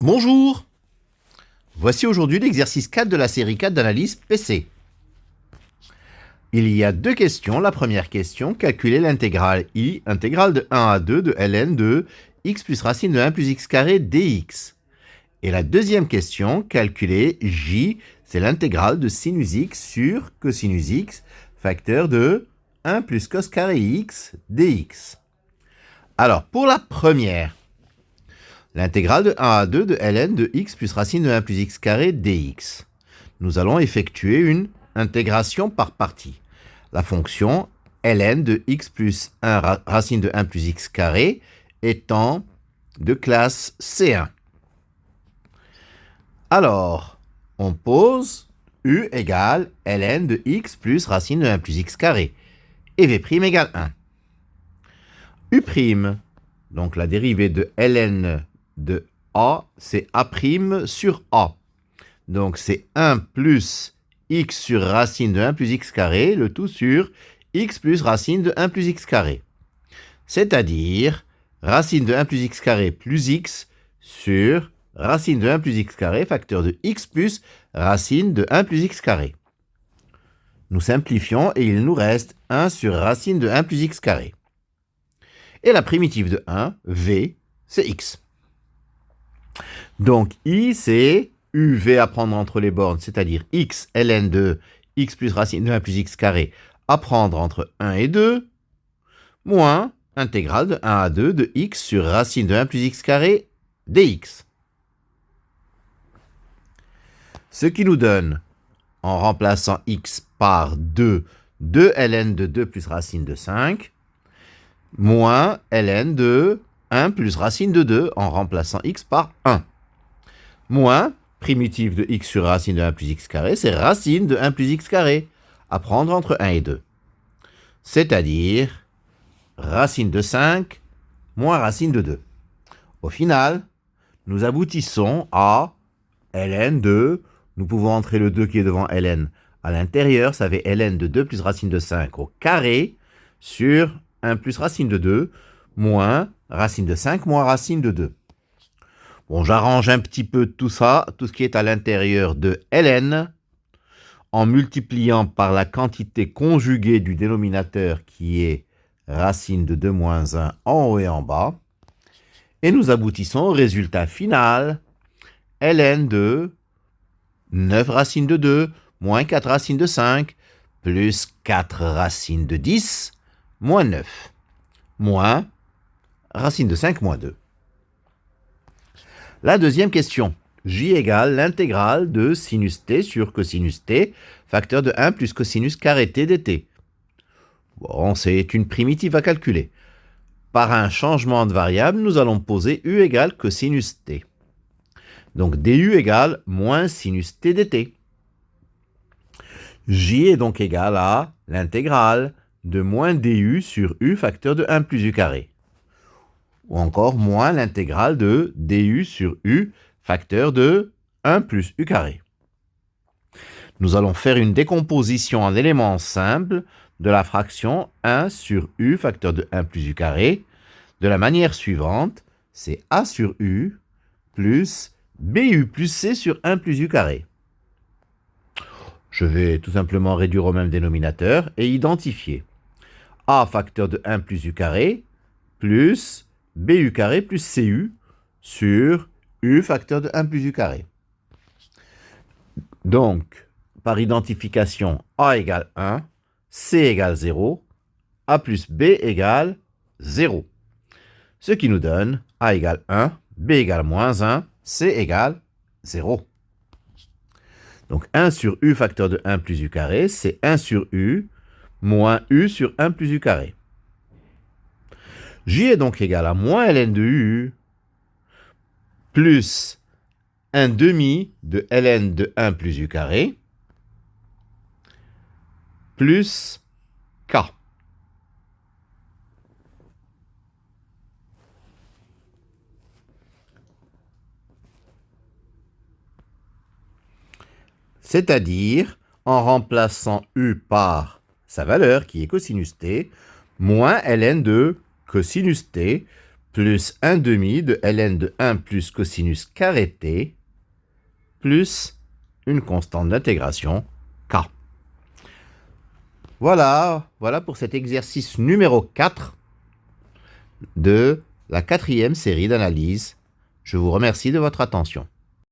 Bonjour! Voici aujourd'hui l'exercice 4 de la série 4 d'analyse PC. Il y a deux questions. La première question, calculer l'intégrale I, intégrale de 1 à 2 de ln de x plus racine de 1 plus x carré dx. Et la deuxième question, calculer J, c'est l'intégrale de sinus x sur cosinus x, facteur de 1 plus cos carré x dx. Alors, pour la première, l'intégrale de 1 à 2 de ln de x plus racine de 1 plus x carré dx. Nous allons effectuer une intégration par partie. La fonction ln de x plus 1 racine de 1 plus x carré étant de classe C1. Alors, on pose u égale ln de x plus racine de 1 plus x carré et v' égale 1. u', donc la dérivée de ln de a, c'est a' sur a. Donc c'est 1 plus x sur racine de 1 plus x carré, le tout sur x plus racine de 1 plus x carré. C'est-à-dire racine de 1 plus x carré plus x sur racine de 1 plus x carré, facteur de x plus racine de 1 plus x carré. Nous simplifions et il nous reste 1 sur racine de 1 plus x carré. Et la primitive de 1, v, c'est x. Donc I, c'est uv à prendre entre les bornes, c'est-à-dire x ln de x plus racine de 1 plus x carré à prendre entre 1 et 2, moins intégrale de 1 à 2 de x sur racine de 1 plus x carré dx. Ce qui nous donne, en remplaçant x par 2, 2 ln de 2 plus racine de 5, moins ln de 1 plus racine de 2 en remplaçant x par 1. Moins primitive de x sur racine de 1 plus x carré, c'est racine de 1 plus x carré, à prendre entre 1 et 2. C'est-à-dire racine de 5 moins racine de 2. Au final, nous aboutissons à ln de, nous pouvons entrer le 2 qui est devant ln à l'intérieur, ça fait ln de 2 plus racine de 5 au carré sur 1 plus racine de 2 moins racine de 5 moins racine de 2. Bon, j'arrange un petit peu tout ça, tout ce qui est à l'intérieur de ln, en multipliant par la quantité conjuguée du dénominateur qui est racine de 2 moins 1 en haut et en bas. Et nous aboutissons au résultat final, ln de 9 racine de 2 moins 4 racine de 5 plus 4 racine de 10 moins 9 moins racine de 5 moins 2. La deuxième question, j égale l'intégrale de sinus t sur cosinus t, facteur de 1 plus cosinus carré t dt. Bon, c'est une primitive à calculer. Par un changement de variable, nous allons poser u égale cosinus t. Donc du égale moins sinus t dt. J est donc égal à l'intégrale de moins du sur u facteur de 1 plus u carré. Ou encore moins l'intégrale de du sur u facteur de 1 plus u carré. Nous allons faire une décomposition en éléments simples de la fraction 1 sur u facteur de 1 plus u carré de la manière suivante, c'est a sur u plus bu plus c sur 1 plus u carré. Je vais tout simplement réduire au même dénominateur et identifier a facteur de 1 plus u carré plus bu carré plus cu sur u facteur de 1 plus u carré. Donc, par identification, a égale 1, c égale 0, a plus b égale 0. Ce qui nous donne a égale 1, b égale moins 1, c égale 0. Donc 1 sur u facteur de 1 plus u carré, c'est 1 sur u moins u sur 1 plus u carré. J est donc égal à moins ln de u plus 1 demi de ln de 1 plus u carré plus k. C'est-à-dire en remplaçant u par sa valeur qui est cosinus t moins ln de cosinus t plus 1 demi de ln de 1 plus cosinus carré t plus une constante d'intégration k. Voilà pour cet exercice numéro 4 de la 4e série d'analyse. Je vous remercie de votre attention.